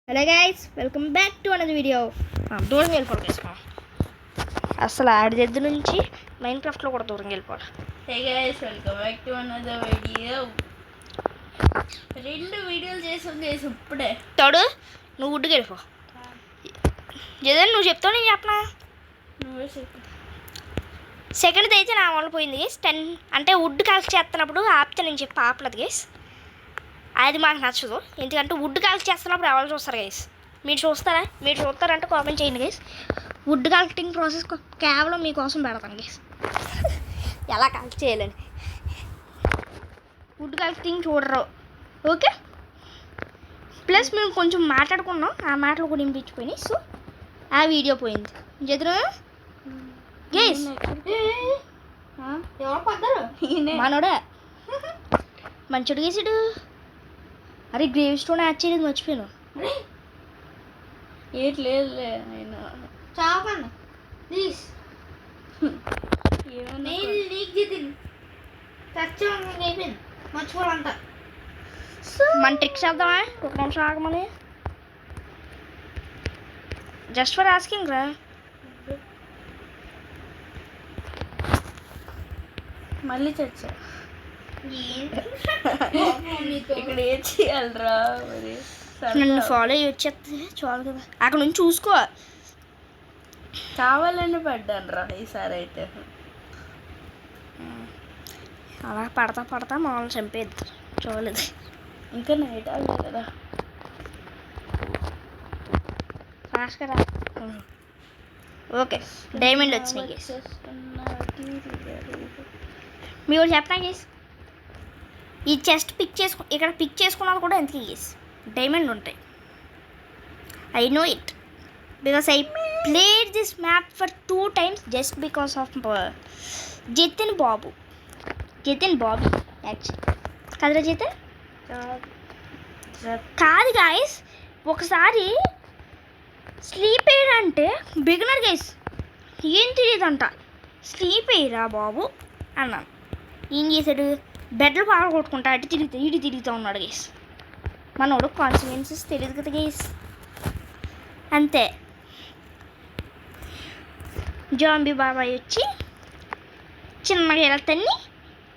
Hello guys, welcome back to another video. దూరం వెళ్ళిపోవడం వేసుకో. అసలు ఆడి దగ్గర నుంచి మైన్క్రాఫ్ట్లో కూడా దూరం వెళ్ళిపోవాలి. Hey guys, welcome back to another video. రెండు వీడియోలు చేసాం గైస్ ఇప్పుడే. తోడు నువ్వు వుడ్డుకి వెళ్ళిపో. ఏదైనా నువ్వు చెప్తావు, నేను చెప్పనా? నువ్వే చెప్పు. సెకండ్ అయితే నా వల్ల పోయింది గైస్. 10 అంటే వుడ్ కలెక్ట్ చేస్తున్నప్పుడు ఆపితే నేను చెప్పి ఆపలేదు గైస్. అది మాకు నచ్చదు, ఎందుకంటే వుడ్ కలెక్ట్ చేస్తున్నప్పుడు ఎవరు చూస్తారు గైస్? మీరు చూస్తారా? మీరు చూస్తారంటే కామెంట్ చేయండి గైస్. వుడ్ కలెక్టింగ్ ప్రాసెస్ కేవలం మీకోసం పెడతాను గైస్. ఎలా కలెక్ట్ చేయాలని వుడ్ కలెక్టింగ్ చూడరు, ఓకే? ప్లస్ మేము కొంచెం మాట్లాడుకున్నాం, ఆ మాటలు కూడా వినిపించిపోయినాయి. సో ఆ వీడియో పోయింది. జదురు గైస్, ఎవరు పడ్డారు? మనోడే మంచోడు గేసాడు. అరే గ్రేవ్ స్టోన్ యాడ్ చేయలేదు, మర్చిపోయాను. ఏటి లేదులే. నేను చావకండి ప్లీజ్. ఏమన్నా లీక్ చేసింది అయిపోయింది, మర్చిపోవాలంతా. మన ట్రిక్స్ చేద్దామా? ఒక నిమిషం ఆగమని. జస్ట్ ఫర్ ఆస్కింగ్ రా. మళ్ళీ చచ్చా. ఇక్కడ ఏం చేయాలరా మరి? నన్ను ఫాలో అయ్యి వచ్చేస్తే చాలు కదా. అక్కడ నుంచి చూసుకో. కావాలని పడ్డాను రా ఈసారి అయితే. అలా పడతా పడతా మామూలు చంపేద్దు, చూడలేదు. ఇంకా నైట్ అవ్వదు కదా. ఫాస్ట్ కదా. ఓకే, డైమండ్ వచ్చినాయి గేస్. మీరు చెప్పనా గేస్? ఈ చెస్ట్ ఇక్కడ పిక్ చేసుకున్నది కూడా ఎందుకు గేస్? డైమండ్ ఉంటాయి. I know it because I played this map for 2 times just because of Jatin Bobby actually. కదరా జతిన్? కాదు గాయస్, ఒకసారి స్లీప్ ఎయిర్ అంటే బిగినర్ గైస్ ఏం తెలియదంట. స్లీప్ ఎయిరా బాబు అన్నాను. ఏం చేశాడు? బెడ్లు బాగా కొట్టుకుంటా అటు తిరుగుతూ ఉన్నాడు గైస్. మనోడు కాన్సిక్వెన్సెస్ తెలియదు కదా గైస్, అంతే. జాంబీ బాబాయ్ వచ్చి చిన్నగా ఇలా తన్ని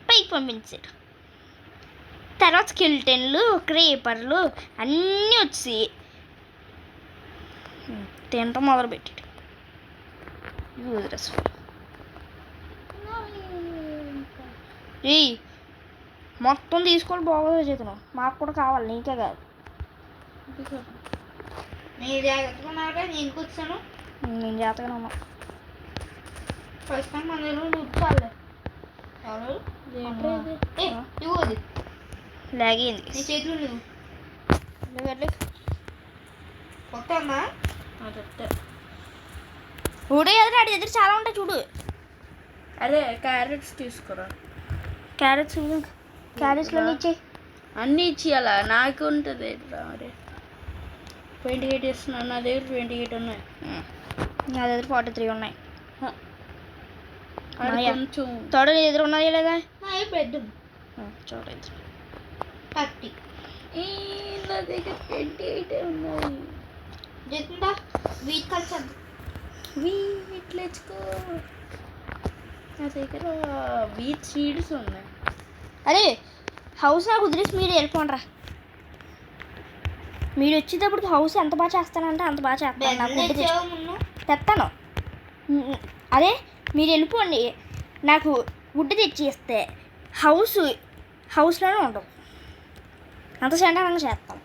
పైకి పంపించాడు. తర్వాత స్కెల్టన్లు, క్రేపర్లు అన్నీ వచ్చి తినటం మొదలుపెట్టాడు. ఏయ్, మొత్తం తీసుకొని బాగోదు చేతును, మాకు కూడా కావాలి, నీకే కాదు. మీరు జాగ్రత్తగా ఉన్నారా? నేను కూర్చోను. నేను జాతకనే ఉన్నా. ఫస్ట్ టైం మన ఉట్టుకోవాలి. ఎవరు ఇవ్వదు, లాగింది నీ చేతులు నువ్వు కొత్త అమ్మా. ఊడే ఎదురు అడి ఎదురు చాలా ఉంటాయి చూడు. అరే క్యారెట్స్ తీసుకురా. క్యారెట్స్లో ఇచ్చేయి. అన్నీ ఇచ్చేయాలా? నాకు ఉంటుంది మరి. 28 ఇస్తున్నాను, నా దగ్గర 28 ఉన్నాయి. నా దగ్గర 43 ఉన్నాయి. కొంచెం తోడు నీ ఎదురు ఉన్నాయా లేదా? బెడ్ చూడండి. 30 నా దగ్గర 28 ఉన్నాయి. చెప్తుందా? వీట్ కలిసి వీట్ లెచ్చుకో. నా దగ్గర వీట్ సీడ్స్ ఉన్నాయి. అరే హౌస్ నాకు కుదిరేసి మీరు వెళ్ళిపోండ్రా. మీరు వచ్చేటప్పుడు హౌస్ ఎంత బాగా చేస్తానంటే అంత బాగా చేస్తాను. నాకు తెస్తాను. అరే మీరు వెళ్ళిపోండి, నాకు వుడ్ తెచ్చి ఇస్తే హౌస్లోనే ఉండవు. అంత సెంటర్గా చేస్తాం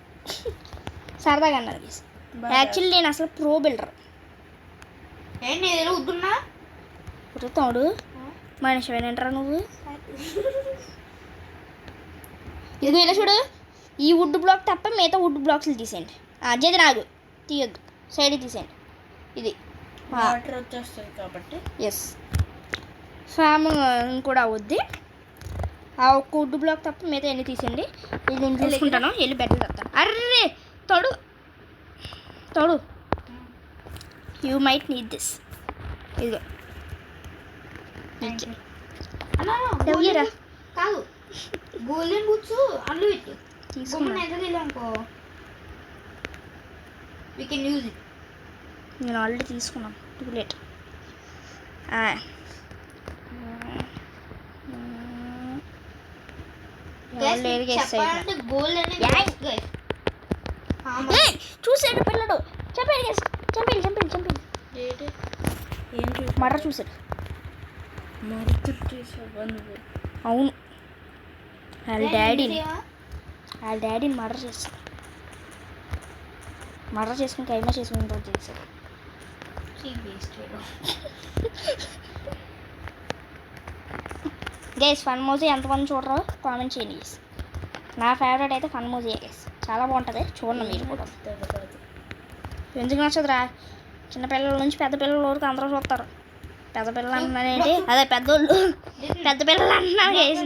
సరదాగా అన్నది. యాక్చువల్లీ నేను అసలు ప్రో బిల్డర్. ఏంటి నీ దగ్గర వద్దున్నా? తోడు మనిషి ఏంటరా నువ్వు? ఇదిగో ఇలా చూడు, ఈ వుడ్ బ్లాక్ తప్ప మిగతా వుడ్ బ్లాక్స్లు తీసేయండి. అజేది నాకు తీయొద్దు, సైడ్ తీసేయండి. ఇది వాటర్ వచ్చేస్తుంది కాబట్టి ఎస్, ఫ్యామ్ కూడా అవుద్ది. ఆ ఒక్క వుడ్ బ్లాక్ తప్ప మిగతా ఎన్ని తీసేయండి. ఇది నేను చూసుకుంటాను, వెళ్ళి బెడ్లు తెస్తాను. అర్రే తోడు యూ మైట్ నీడ్ దిస్. ఇదిగో అన్నా కాదు, గోల్డెన్ బూట్స్ అల్లు పెట్టు. తీసుకున్నా. ఎదురు అనుకో వీ కెన్ యూజ్ ఇట్. నేను ఆల్రెడీ తీసుకున్నాను. Too late. చెప్పాలంటే గోల్డ్ అనేది Yeah. best, guys. చూసాడు పిల్లడు. చంపేడు గైస్. చంపేడు. ఏంటి ఏం చూసి మర్ర చూసాడు. మరుతుడు చూసావా నువ్వు? అవును, వాళ్ళ డాడీని ఏమా? వాళ్ళ డాడీని మర్డర్ చేస్తాడు. మర్డర్ చేసుకుని కైమా చేసుకుని రోజు చేశాడు. She wasted. గైస్ ఫన్ మూజీ ఎంతమంది చూడరో కామెంట్ చేయండి గైస్. నా ఫేవరెట్ అయితే ఫన్ మూజీ గైస్, చాలా బాగుంటుంది, చూడండి మీరు కూడా. ఎందుకు నచ్చదురా? చిన్నపిల్లల నుంచి పెద్ద పిల్లల వరకు అందరూ చూస్తారు. పెద్ద పిల్లలు అంటున్నానేంటి, అదే పెద్దోళ్ళు, పెద్ద పిల్లలు అంటున్నాను గైస్.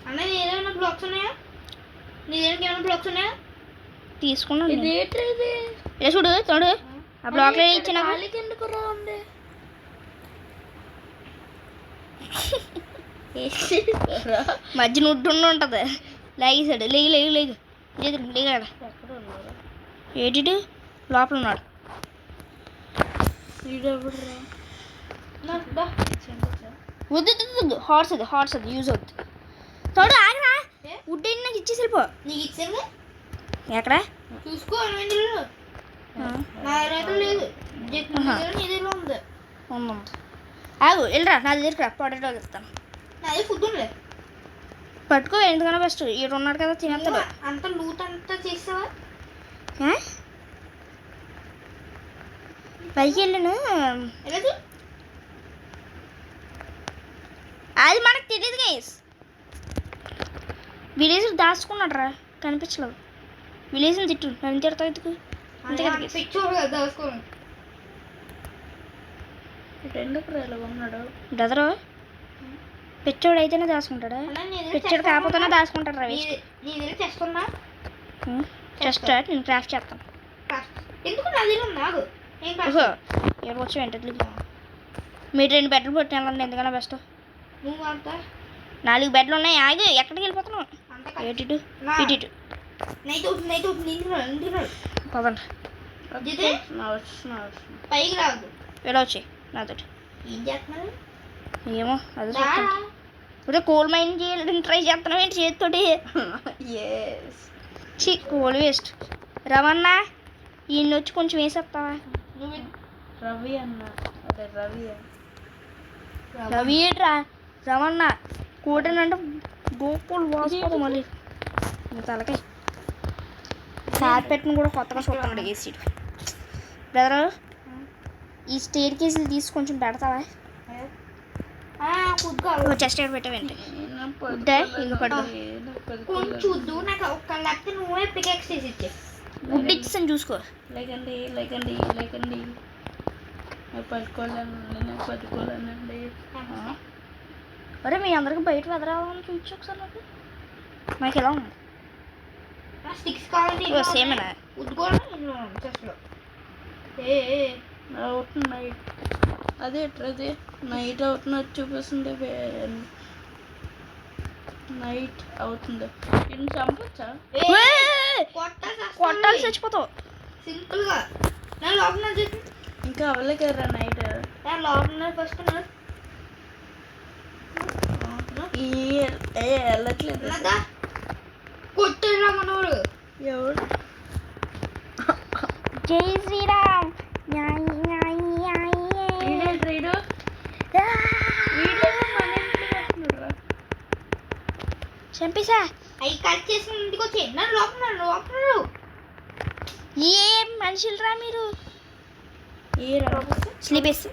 అన్న నీ ఏదైనా బ్లాక్స్ ఉన్నాయా? నీ దగ్గర ఏమైనా బ్లాక్స్ ఉన్నాయా? తీసుకున్నాను ఇది ఏంటి ఇది? ఇలా చూడు చూడు, ఆ బ్లాక్లో ఇచ్చిన ఖాళీకి ఎందుకు రా ఉంది? మధ్య నుడ్డు ఉంటుంది. లేగిసాడు. లేగు లేగాడు. ఎక్కడ ఉన్నారా? ఏటిడు లోపల ఉన్నాడు. వీడెవడురా? వద్దు హార్స్ అది యూజ్ అవుద్ది. చూడు ఆగరా, ఏ? వుడ్ అయినా నాకు ఇచ్చేసి వెళ్ళిపో. నీకు ఇచ్చాను ఎక్కడ? చూసుకో. ఇందులో నా దగ్గర లేదు. జస్ట్ నీ దగ్గర నీ దగ్గర ఉంది. ఉంది. ఆగు వెళ్ళరా, నా దగ్గరికి రా, పొటాటో ఇస్తాను. నా దగ్గర ఫుడ్ ఉంది. పట్టుకో, ఎందుకన్నా బెస్ట్. ఈడు ఉన్నాడు కదా, తినేస్తాడు. అంత లూట్ అంతా చేసావా? ఏ? పైకి వెళ్ళాను. ఎలా? అది మనకు తెలియదు గైస్. విలేజ్ దాచుకున్నాడు రా, కనిపించలేదు. విలేజ్ని తిట్టు, నన్ను తిడతావు ఎందుకు? అంతే కదా guys. పిచ్చోడు కదా దాచుకోను. ఎందుకు రా ఇలా ఉన్నాడు? బ్రదరు పిచ్చోడు అయితేనే దాచుకుంటాడా? అలా నీ దగ్గర పిచ్చోడు చెక్క కాకపోతేనే ఉందా? దాచుకుంటాడు రా. నీ దగ్గర చేస్తున్నా జస్ట్ నేను క్రాఫ్ట్ చేస్తాను. ఎందుకు నా దగ్గర ఉంది? నాకు ఏం ఓహో, కాదు. ఏడు వచ్చి వెంటనే మీరు 2 బెడ్లు పెట్టాలండి, ఎందుకన్నా బెస్ట్. నువ్వు అంత 4 బెడ్లు ఉన్నాయి. ఆగి ఎక్కడికి వెళ్ళిపోతున్నావు? అంత ఏటిటు నా ఇటు నైట్ అవుతుంది ఇంటికి పదండి. జితే వస్తున్నా పైకి రాదు. ఇలా వచ్చి నాతోటి. ఏం చేస్తున్నారు? ఏమో అది రా. చూస్తాను. ఇప్పుడు కోల్ మైన్ చేయాలని ట్రై చేస్తున్నావు ఏంటి చేతితోటి? చి కోల్ వేస్ట్. రమణ ఈయన వచ్చి కొంచెం వేసేస్తావా? నువ్వు రవి అన్న, అదే రవి రవి ఏంట్రా? రమణ కూటనంటే గోపులు వాసుకోదు మళ్ళీ నీ తలకాయ. కార్పెట్ని కూడా కొత్తగా చూస్తాడు ఏసీడు. బ్రదర్ ఈ స్టేర్ కేసులు తీసి కొంచెం పెడతావా? కుద్దు చెస్ట్ ఎక్కడ పెట్టావేంటి? ఉడ్డా ఇల్లు పడుకో. కొంచెం చూద్దు. నాకు ఒక్క లేకపోతే నువ్వే పికెక్స్ చేసి ఇచ్చే. వుడ్ ఇచ్చేసాను చూసుకో. లేకండి పట్టుకోలేనండి. అరే మీ అందరికి బయట వెదరాలని చూపించు ఒకసారి నాకు. నాకు ఎలా ఉంది? స్టిక్స్ కావాలంటే ఇదిగో సేమేనా? ఉద్దుకోవడం చెస్ట్లో. అవుతున్నాయి. అదే నైట్ అవుతున్నట్టు చూపిస్తుంది. నైట్ అవుతుంది. ఇది చంపొచ్చా? కొట్టాలి చచ్చిపోతావు. సింపుల్ గా నా లోపల ఇంకా అవ్వలే కదరా నైట్. నా లోపల ఫస్ట్ వెళ్ళట్లేదు. కొట్టేరా మనోడు. ఎవరు? జై శ్రీరామ్. చంపేసా. అవి కట్ చేసిన ఇంటికి వచ్చి నా లోపల ఏం మనుషులరా మీరు? ఏ స్లీపేస్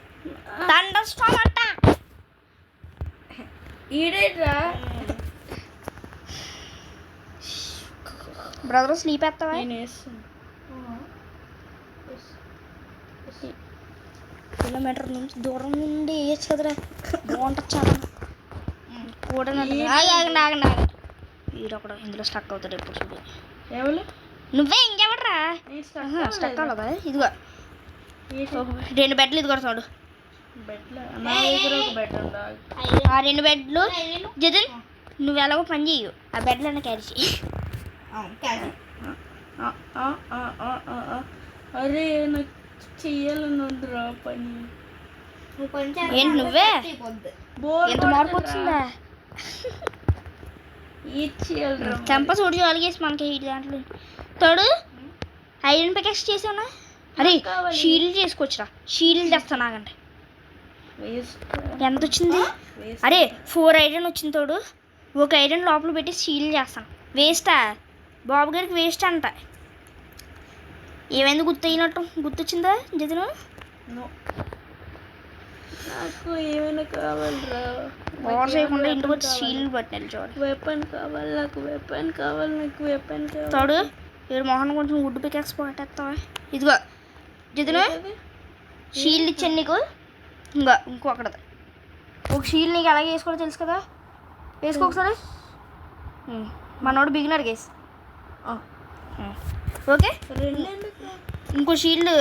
థండర్ స్టార్మ్ అంట. ఈడేట్రా? బ్రదర్ స్లీప్ వేస్తావా? నేను వేస్తాను. కిలోమీటర్ నుంచి దూరం నుండి వేయచ్చు కదరా, బాగుంటుంది చాలా. కూడా ఆగండి వీడొకడు ఇందులో స్టక్ అవుతాడు ఎప్పుడు చూడు. ఎవరు? నువ్వే ఇంకెవడరా? స్టక్ అవ్వదా? ఇదిగో 2 బెడ్లు, ఇది కూడా చూడు. బెడ్లో నా దగ్గర ఒక బెడ్ ఉందా? ఆ 2 బెడ్లు జతిన్ నువ్వు ఎలాగో పని చేయు, ఆ బెడ్లన్నీ క్యారీ చెయ్యి. అరే నాకు చెయ్యాలని ఉందిరా పని. నువ్వు పని ఏంటి నువ్వే? బోర్ ఎంత మార్పు వచ్చిందా? ఇచ్చేయాలరా. క్యాంపస్ ఒకటి అలిగేసి మనకి ఈ దాంట్లో తోడు ఐరన్ పికెక్స్ చేసావునా? అరే షీల్డ్ చేసుకోవచ్చురా. షీల్డ్ తెస్తాను ఆగండి. వేస్ట్ ఎంత వచ్చింది? అరే 4 ఐరన్ వచ్చింది తోడు. ఒక ఐరన్ లోపల పెట్టి షీల్డ్ చేస్తాను. వేస్టా బాబు గారికి? వేస్ట్ అంట. ఏమైంది? గుర్తొచ్చిందా జతను? నాకు ఏమైనా కావాలరా. ఓవర్ చేయకుండా ఇంటికి వచ్చి షీల్డ్ పట్టినారు చూడు. వెపన్ కావాలి నాకు. వెపన్ కావాలి నాకు. వెపన్ కావాలి. తోడు వీడు మొహన్ కొంచెం వుడ్ పికెక్స్ పట్టేస్తావా? ఇదిగో జతను షీల్డ్ ఇచ్చాను నీకు. ఇంకొకటి ఒక షీల్డ్ నీకు ఎలాగే వేసుకోవడం తెలుసు కదా. వేసుకో ఒకసారి. మనోడు బిగినర్ గేస్. ఓకే ఇంకో షీల్డ్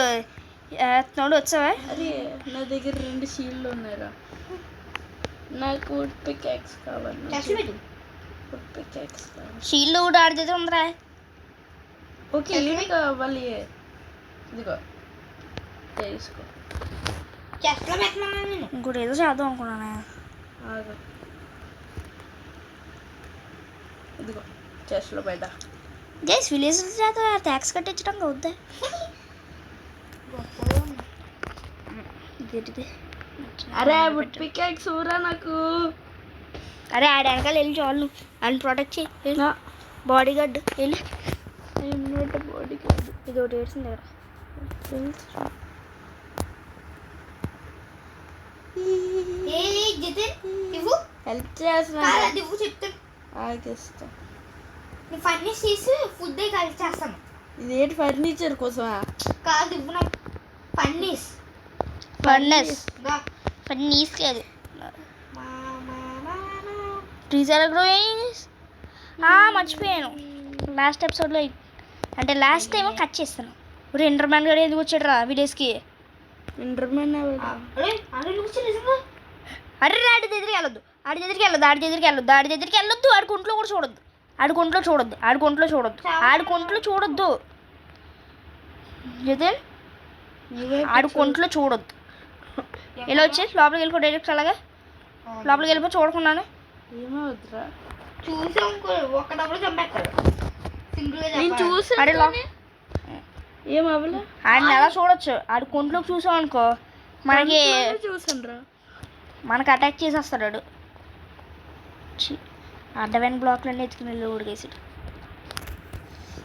తోడు వచ్చావా? అరే నా దగ్గర 2 షీల్డ్లు ఉన్నాయిరా. నాకు వుడ్ పికాక్స్ కావాలి. వుడ్ పికాక్స్ కావాలి. షీల్డ్ కూడా ఆడితే ఉందిరా. ఓకే ఇది కావాలి. ఇదిగో తీసుకో. చెస్ట్లో పెట్టమన్నా నేను. ఇంకోటి ఏదో చేద్దాం అనుకున్నాను. ఆగు. ఇదిగో చెస్ట్లో పెట్టా. గైస్ విలేజ్ చేత ట్యాక్స్ కట్టించడం అవుద్దా? అరే వుడ్ పికాక్స్ ఊరా నాకు. అరే ఆడ వెనకాల వెళ్ళి చాలు. అని ప్రొటెక్ట్ చేయి. బాడీ గార్డ్ వెళ్ళి. బాడీ కాదు. ఇది ఒకటి ఏడ్చింది కదా. హెల్ప్ చేస్తున్నా. చెప్తాను ఆగిస్తా. నీ ఫర్నిచ్ చేసి ఫుడ్ కలిసి చేస్తాను. ఇదేంటి ఫర్నిచర్ కోసమా? కాదు ఇవ్వు నాకు ఫర్నిచ్. ఫర్నెస్ ఫర్నీస్ కాదు. మర్చిపోయాను లాస్ట్ ఎపిసోడ్లో. అంటే లాస్ట్ టైం కట్ చేస్తాను. ఇప్పుడు ఇంటర్మ్యాన్ గడు ఎందుకు వచ్చాడు రా వీడియోస్కి? ఇంటర్మెన్ అరే ఆడి దగ్గరికి వెళ్ళొద్దు. ఆడి దగ్గరికి వెళ్ళొద్దు. ఆడి దగ్గరికి వెళ్ళొద్దు. ఆడి దగ్గరికి వెళ్ళొద్దు. ఆడి కొంట్లో కూడా చూడొద్దు. ఆడి కొంట్లో చూడొద్దు. ఆడి కొంట్లో చూడొద్దు. ఆడి కొంట్లో చూడొద్దు. జతన్ ఆడి కొంట్లో చూడొద్దు. ఇలా వచ్చి లోపలికి వెళ్ళిపో. డైరెక్ట్ అలాగా లోపలికి వెళ్ళిపో చూడకున్నాను. ఏమవుతురా? చూసాం ఒక్కడప్పుడు చంపేస్తాడు. నేను చూసాను. అరే ఏమవ్వలే. ఆడిని ఎలా చూడొచ్చు? ఆడి కొంట్లోకి చూసాం అనుకో మనకి చూసాను. మనకు అటాక్ చేసేస్తాడు వాడు. అడ్డమైన బ్లాక్లన్నీ ఎత్తుకుని వెళ్ళి ఊడికేసాడు.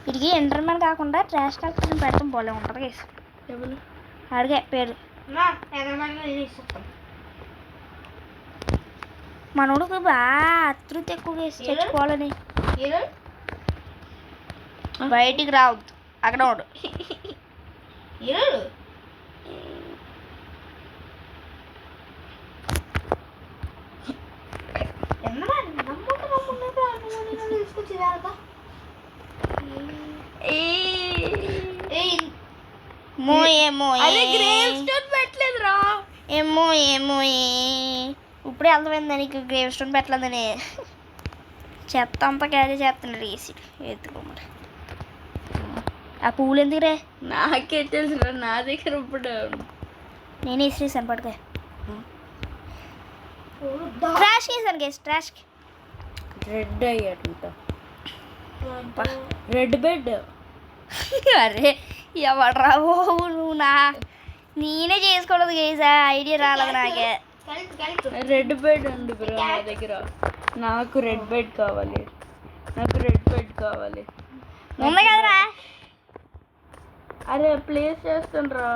వీడికి ఇంటర్మెన్ కాకుండా ట్రాష్ టాక్ పెడతాం పోలే ఉంటుంది కేసు. ఎవరు అడిగే పేరు మనోడికి బాగా అతృతి ఎక్కువ వేసి చచ్చిపోవాలని. బయటికి రావద్దు. అక్కడ వాడు పెట్టలేదురా. ఏమో ఇప్పుడే అర్థమైందా నీకు గ్రేవ్ స్టోన్ పెట్టలేదని? చెత్త అంతా క్యారీ చేస్తున్నాడు వేసి ఎత్తుకోమని. ఆ పువ్వులు ఎందుకురే? నాకే తెలుసురా. నా దగ్గర ఇప్పుడు నేను వేసేసాను పట్టుకో. ట్రాష్ వేసాను గేస్. ట్రాష్కి రెడ్ అయ్యాడంట. Red bed. అరే ఎవడరా బాబు నువ్వు? నేనే చేసుకోలేదు గేసా. ఐడియా రాలేదు నాకే. రెడ్ బెడ్ ఉంది బ్రో నా దగ్గర. నాకు రెడ్ బెడ్ కావాలి. ఉంది కదరా. అరే ప్లేస్ చేస్తాను రా.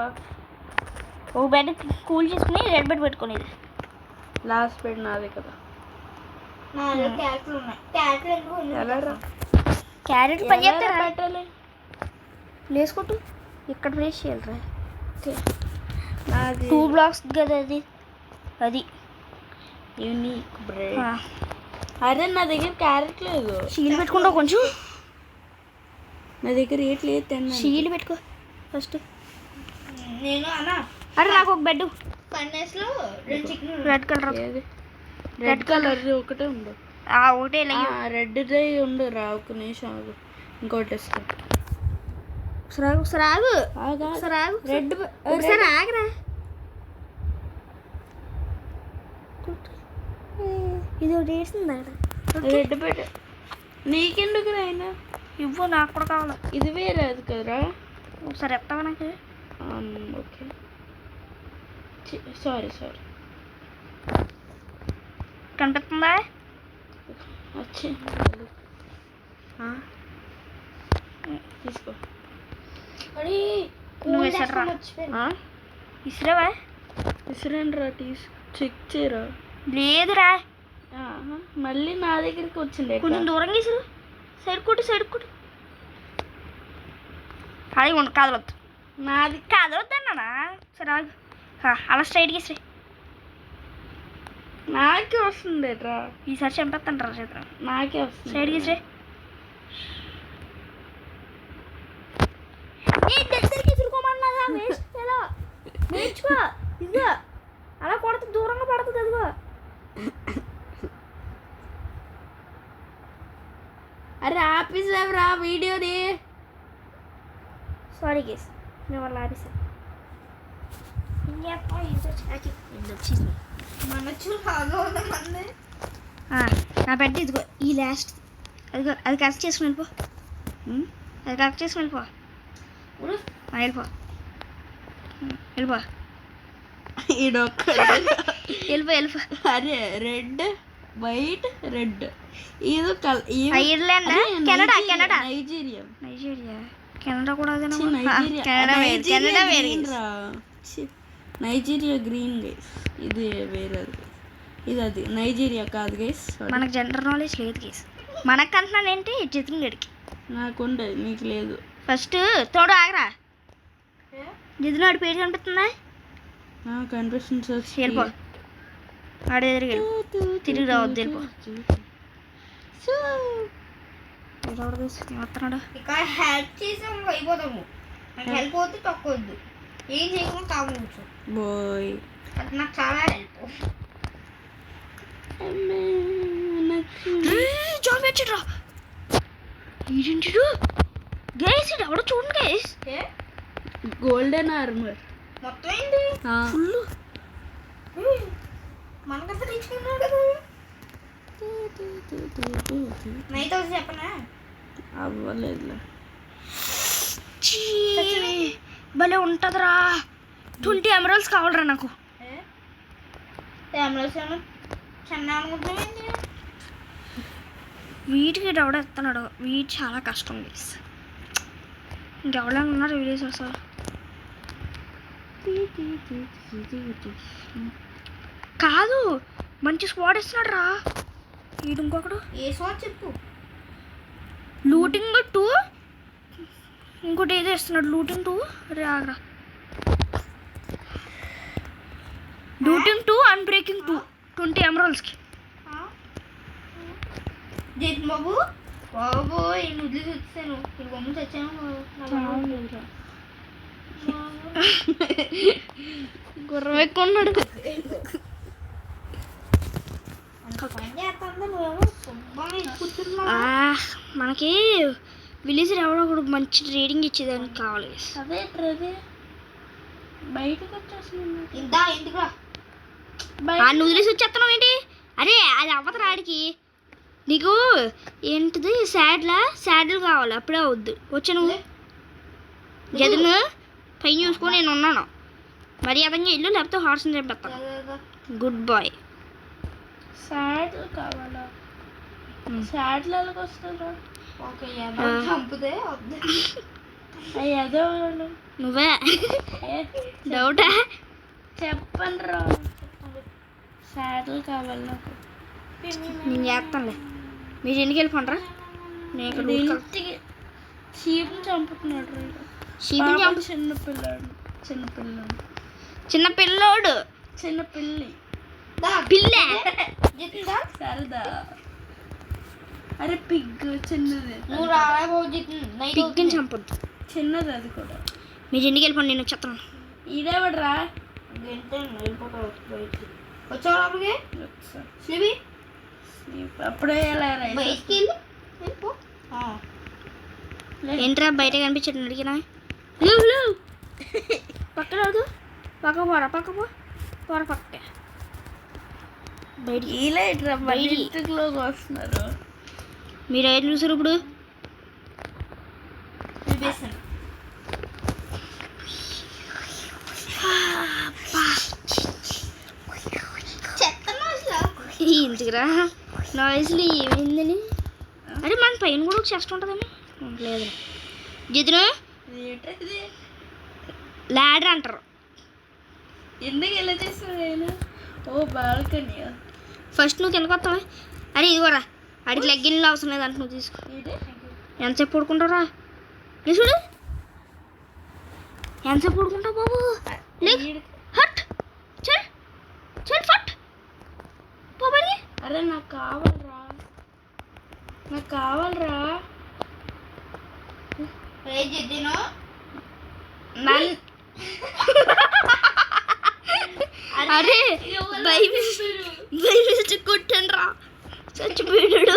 ఒక బెడ్ కూల్ చేసుకుని రెడ్ బెడ్ పెట్టుకునేది. లాస్ట్ బెడ్ నాదే కదా. ఎలా రా? క్యారెట్ పని చేస్తారా? పెట్టాలి. ప్లేస్ కొట్టు. ఇక్కడ ప్లేస్ చేయాలరా. నాది 2 blocks కదా అది యూనిక్ బ్రెడ్. అరే నా దగ్గర క్యారెట్ లేదు. షీల్ పెట్టుకుంటావు కొంచెం. నా దగ్గర ఏట్ లేదు. షీల్ పెట్టుకో ఫస్ట్. నేను అన్నా అరే నాకు ఒక బెడ్ ఫర్నేస్లో 2 chicken red colour. Red colour ఒకటే ఉండు. ఒకటే రెడ్ దే ఉండు రా. ఒక నిమిషం ఆగు. ఇంకోటి ఇస్తా. ఒకసారి ఆగు ఒకసారి ఆగు రెడ్ ఒకసారి ఆగరా. ఇది ఒకటి వేసిందా రెడ్ పెట్ట. నీకెందుకు రాయినా? ఇవ్వు, నాకు కూడా కావాలి. ఇది వేరే అది కదరా. ఒకసారి ఎత్తావా నాకు? Okay, sorry. కనిపిస్తుందా? వచ్చే తీసుకో. నువ్వు వేసారా? ఇసురావా? విసిరండ్రా, చెక్ చేయరా. లేదురా, మళ్ళీ నా దగ్గరికి వచ్చింది. కొంచెం దూరంగా ఇసురు. సైడ్ కొట్టు. అది ఉండు, కదలొద్దు. నాది కదలొద్దు అన్నానా? సరే ఆగు. అలా స్ట్రైట్గా ఇసురే. నాకే వస్తుంది రా. ఈసారి చంపేస్తాను రా చేతులు. నాకే వస్తుంది. స్ట్రైట్గా ఇసురే. దగ్గరికి ఇసురుకోమన్నా నేర్చుకో. ఇదిగో అలా కొడితే దూరంగా పడుతుంది. అదిగో అరే ఆపేసావురా వీడియోని. సారీ గేస్, నేను వాళ్ళు ఆపేసాను. నా పెద్ద ఇదిగో ఈ లాస్ట్. అదిగో అది కరెక్ట్ చేసుకుని వెళ్ళిపో. అది కరెక్ట్ చేసుకుని వెళ్ళిపో. వెళ్ళిపో. వెళ్ళిపో. అరే రెడ్ వైట్ రెడ్. ఇది ఐర్లాండ్, కెనడా. నైజీరియా కెనడా కూడా నైజీరియా గ్రీన్ గైస్. ఇది వేరేది. ఇది అది నైజీరియా కాదు గైస్. మనకు జనరల్ నాలెడ్జ్ లేదు గైస్. మనకు అంటున్నాను ఏంటి జితిన్ గడికి. నాకుండే, నీకు లేదు. ఫస్ట్ తోడు ఆగరా. జితిన్ వాడి పేరు కనిపిస్తుందా? కనిపిస్తుంది. వెళ్ళిపో. ఆడే తిరిగి రావద్దు. వెళ్ళిపో. వస్తున్నాడు. ఇక్కడ హెల్ప్ చేసాం అయిపోతాము. హెల్ప్ అవుతే తక్కువద్దు. ఏం చేయకుండా కావచ్చు. బాయ్ అది నాకు చాలా హెల్ప్. జాబ్ వచ్చిడ్రా. ఏంటి గైస్, ఇది ఎవడో చూడండి గైస్. గోల్డెన్ ఆర్మర్ మొత్తం ఏంటి ఫుల్. మనకంతా తెచ్చుకున్నాడు కదా. 9,000 చెప్పనా? అవ్వలేదులే. భలే ఉంటుందిరా. 20 ఎమరాల్డ్స్ కావాలరా నాకు. వీటికి ఎవడో ఎత్తున్నాడు. వీటి చాలా కష్టం గైస్. ఇంకెవరైనా ఉన్నారు వీడియోస్ అసలు. కాదు, మంచి స్పాట్ ఇస్తున్నాడు రా. వీడు ఇంకొకడు ఏ స్వాట్ చెప్పు. లూటింగ్ 2, ఇంకోటి ఏదో ఇస్తున్నాడు. లూటింగ్ 2 రాగరా. లూటింగ్ 2 అన్బ్రేకింగ్ 2 20 ఎమరాల్డ్స్కి. జేతన్ బాబు నేను వదిలేసి వచ్చాను. ఇక్కడ బొమ్మ తెచ్చాను. గుర్రం ఎక్కున్నాడు. మనకి విలేజర్ ఎవడో ఒకడు మంచి రేటింగ్ ఇచ్చేదానికి కావాలి. అదే బయటకు వచ్చేస్తున్నాను. ఎందుకురా నువ్వు వదిలేసి వచ్చేస్తున్నావు ఏంటి? అరే అది అవ్వదు రాడికి. నీకు ఏంటిది శాడిల్ కావాలి, అప్పుడే అవద్దు. వచ్చాను జగన్ పైన చూసుకొని నేను ఉన్నాను. మరి అతని ఇల్లు లేకపోతే హార్స్ని చెప్పేస్తాను. Good boy. శాడిల్ కావాలా? శాడిల్ ఎలాగ వస్తుందా? చంపితే అయ్యో నువ్వే డౌటా? చెప్పండి రా. శాడిల్ కావాలి నాకు. నేను చేస్తానులే. మీరు ఎన్నికి వెళ్ళిపోండ్రా. నేను ఇక్కడ షీప్ని చంపుతున్నాడు. షీప్ని చంపు. చిన్నపిల్లోడు చిన్నపిల్లి పిల్ల సరదా. అరే పిగ్ చిన్నది. నువ్వు రాబో పిగ్ని చంపొద్దు. చిన్నది అది కూడా. మీరు ఎన్నికి వెళ్ళిపోండి, నేను వచ్చేస్తాను. ఇదేవడరా వచ్చావు లోపలికి. స్లీపీ అప్పుడే బయటికి వెళ్ళి వెళ్ళిపో. ఏంట్రా బయట కనిపించండి అడిగినా. లేవు లేవు పక్కన అడుగు పక్క పోరా పక్క పోరా పక్క బయటికి ఇలా ఇట్లా బయటికి. ఇంటిలోకి వస్తున్నారు. మీరు ఏం చూసారు ఇప్పుడు బేసన్ చెత్త అసలు ఇంటికిరా నాయిస్లు ఏమైందని అరే మన పైన కూడా ఒక చెస్ట్ ఉంటుందని లేదు జితును ఏంటది? ల్యాడర్ అంటారు ఎందుకు ఎలా చేస్తాడు ఆయన? ఓ బాల్కనీ. ఫస్ట్ నువ్వు కిందకు వస్తావా అరే ఇదిగోరా అడిగి లెగ్గిన్లు అవసరం లేదంట నువ్వు తీసుకో ఎంతసేపు పడుకుంటావురా నీ చూడు ఎంతసేపు పడుకుంటావు బాబు హట్ చల్ చల్ ఫట్ బాబడి అరే నాకు కావాలరా, నాకు కావాలరా. ఏం చేద్దాను అరే భయమిచ్చి కొట్టాను రా చచ్చిపోయాడు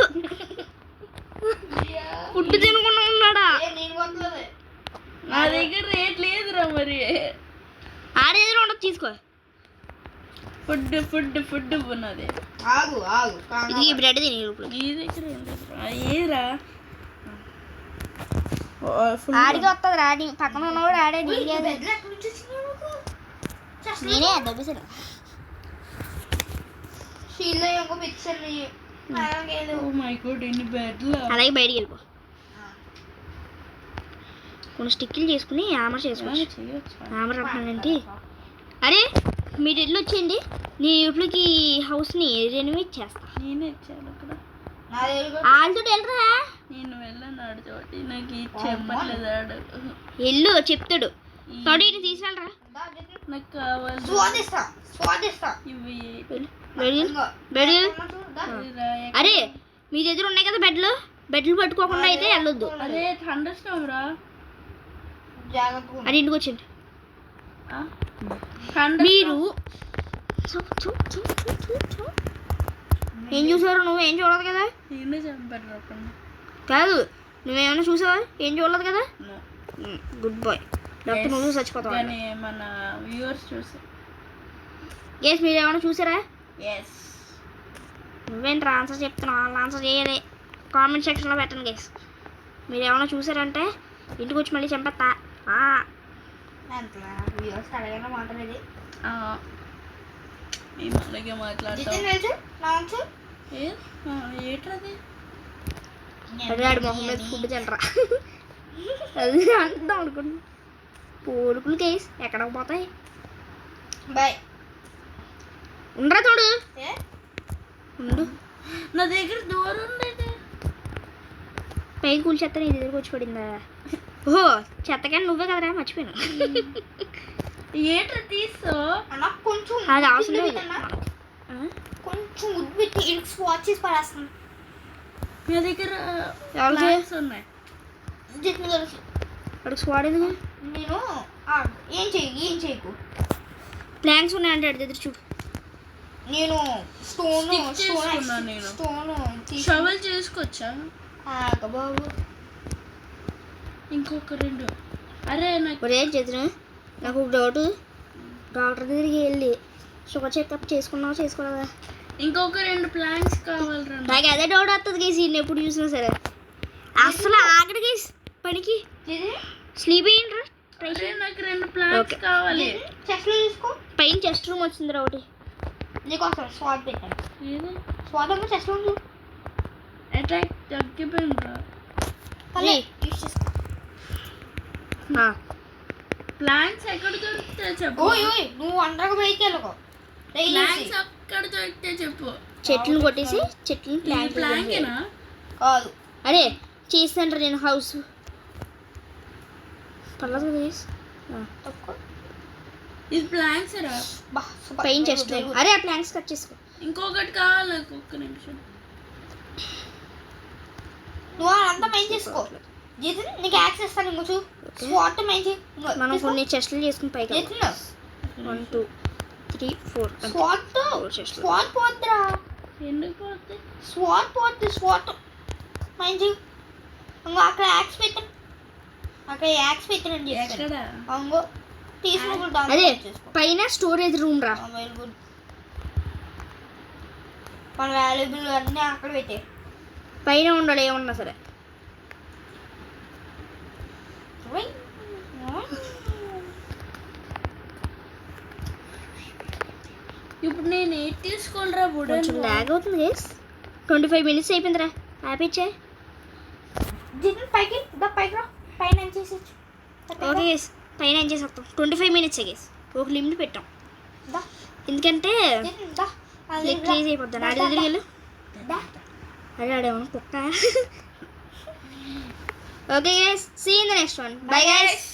ఫుడ్ తినకుండా ఉన్నాడా నేను కొట్టలేదు. నా దగ్గర రేట్ లేదురా మరి. ఆడేదో ఉండదు తీసుకో ఫుడ్ ఫుడ్ ఫుడ్ ఉన్నది. ఆగు ఆగు ఇది ఈ బ్రెడ్ తిని ఇప్పుడు నీ దగ్గర ఏం లేదురా. ఏరా ఆడికి వస్తుంది రాడి పక్కన ఉన్నవాడు ఆడే బెడ్లు ఎక్కడి నుంచి వచ్చినాయి నీకు? నేనే దబ్బేసాను షీల్లో ఇంకో పిక్చర్ లేదు. ఓ మై గాడ్, ఎన్ని బెడ్లు. అలాగే బయటికి వెళ్ళిపో కొన్ని స్టిక్లు చేసుకుని ఆమర్ చేసుకోవచ్చు ఆమర్ అంటున్నానంటే అరే మీరు ఇల్లు వచ్చేయండి నేను ఇట్లకి హౌస్ని రెనోవేట్ చేస్తా నేనే ఇచ్చాను అక్కడ. నా దగ్గర వాళ్ళతో వెళ్ళరా నేను వెళ్ళను ఆడు చోటి, నాకు ఇది చెప్పట్లేదు ఆడు. ఎల్లు చెప్తాడు తోడు ఇటు తీసుకెళ్ళరా నాకు కావాలి. స్వాదిస్తా ఇవి బెడ్ దా. అరే మీ దగ్గర ఉన్నాయి కదా బెడ్లు పట్టుకోకుండా అయితే వెళ్ళొద్దు అరే థండర్ స్టార్మ్ రా. జాగ్రత్తగా అది ఇంటికి వచ్చింది థండర్ మీరు ఏం చూసారు నువ్వు ఏం చూడదు కదా నేనే చంపాను అక్కడ. కాదు నువ్వేమైనా చూసావా ఏం చూడలేదు కదా గుడ్ బాయ్ డాక్టర్ నువ్వు చచ్చిపోతావు కానీ మన వ్యూవర్స్ చూసి గేస్ మీరు ఏమైనా చూసారా ఎస్. నువ్వేంటి ఆన్సర్ చెప్తున్నావు వాళ్ళు ఆన్సర్ చేయాలి కామెంట్ సెక్షన్లో పెట్టండి గేస్ మీరు ఏమైనా చూసారంటే ఇంటికి వచ్చి మళ్ళీ చంపేస్తా వ్యూవర్స్ అడగైనా మాట్లాడేది మేము అలాగే మాట్లాడతాం. ఏంటది? ఆడు మొహం మీద ఫుడ్ తినరా అది అంటున్నాం అనుకుంటున్నా పోడుకులు కేస్ ఎక్కడికి పోతాయి బాయ్ ఉండరా తోడు ఉండు నా దగ్గర దూరం ఉంది. పైకి కూల్ చెత్త నీ దగ్గరకు వచ్చి పడిందా ఓహో చెత్తకాని నువ్వే కదరా మర్చిపోయాను ఏంట్రా తీసు? నాకు కొంచెం అది అవసరం లేదు కొంచెం గుడ్ పెట్టి ఇడికి స్వాచ్ చేసి పడేస్తాను. నా దగ్గర ఎవరికి plants ఉన్నాయి. జిట్ని కలిసి అక్కడికి స్వాడ్ ఎందుకు నేను ఏం చేయకు ప్లాంక్స్ ఉన్నాయంటే అడి దగ్గర చూడు నేను స్టోన్ Stick చేసుకున్నా నేను. స్టోన్ షవల్ చేసుకొచ్చా బాబు ఇంకొక 2. అరే నాకు ఒరే చేతును నాకు ఒక డౌట్ డాక్టర్ దగ్గరికి వెళ్ళి షుగర్ చెకప్ చేసుకున్నావా చేసుకోలేదా ఇంకొక 2 ప్లాంట్స్ కావాలరా. నాకు అదే డౌట్ వస్తుంది కేసి ఎప్పుడు చూసినా సరే అసలు ఆగడు కేసి పనికి స్లీప్ అయ్యిండ్రా అరే నాకు 2 ప్లాంట్స్ Okay. కావాలి. చెస్ట్లో తీసుకో పైన చెస్ట్ రూమ్ వచ్చిందిరా ఒకటి నీకోసం స్వాట్ పెట్టాను. ఏది స్వాట్ అంటే చెస్ట్లో ఉంది అటాక్ తగ్గిపోయిందిరా. యూస్ చేసుకో. ప్లాంట్స్ ఎక్కడ దొరుకుతాయి చెప్పు. ఓయ్ ఓయ్ నువ్వు అండగా బయటికి వెళ్ళకో ప్లాంట్స్ ఎక్కడ దొరికితే చెప్పు. చెట్లను కొట్టేసి చెట్లను ప్లాంట్ ప్లాంకేనా? కాదు అరే చేస్తాను నేను హౌస్ పర్లేదు కదా కేస్ తక్కువ ఇది ప్లాంట్స్ రా. బా సూపర్. పైన చెస్ట్ రూమ్ అరే ఆ ప్లాంక్స్ కట్ చేసుకో ఇంకొకటి కావాలి నాకు. ఒక్క నిమిషం. నువ్వు అంతా మైండ్ చేసుకో జితిన్ నీకు యాక్సెస్ ఇస్తాను ఇంకొచ్చు స్వాట్ మైండ్ మనం కొన్ని చెస్ట్లు చేసుకుని పైకి జితిన్ 1 2 3 4 స్వాట్ చెస్ట్లు స్వాట్ పోద్రా ఎందుకు పోతే? స్వాట్ పోద్ది స్వాట్ మైండ్ ఇంకో అక్కడ యాక్స్ పెట్టు అక్కడ యాక్స్ పెట్టినండి ఎక్కడ అంగో తీసుకుని అదే పైన స్టోరేజ్ రూమ్ రా. Very good. మన వాల్యుబుల్ అన్నీ అక్కడ పెట్టే. పైన ఉండాలి ఏమన్నా సరే. ఇప్పుడు నేను ఏది తీసుకోనరా కొంచెం ల్యాగ్ అవుతుంది గైస్. 25 minutes అయిపోయిందిరా. ఆపిచ్చే. పైకి పైకి రా, పైన ఏం చేసేచ్చు. ఓకే గైస్, పైన ఏం చేసేస్తాం. 25 minutes గైస్. ఒక లిమిట్ పెట్టాం ఎందుకంటే క్రేజ్ అయిపోద్దాను. ఆడి దగ్గరికి వెళ్ళు. అదే ఆడేమో కుక్క. Okay guys, see in the next one. Bye guys.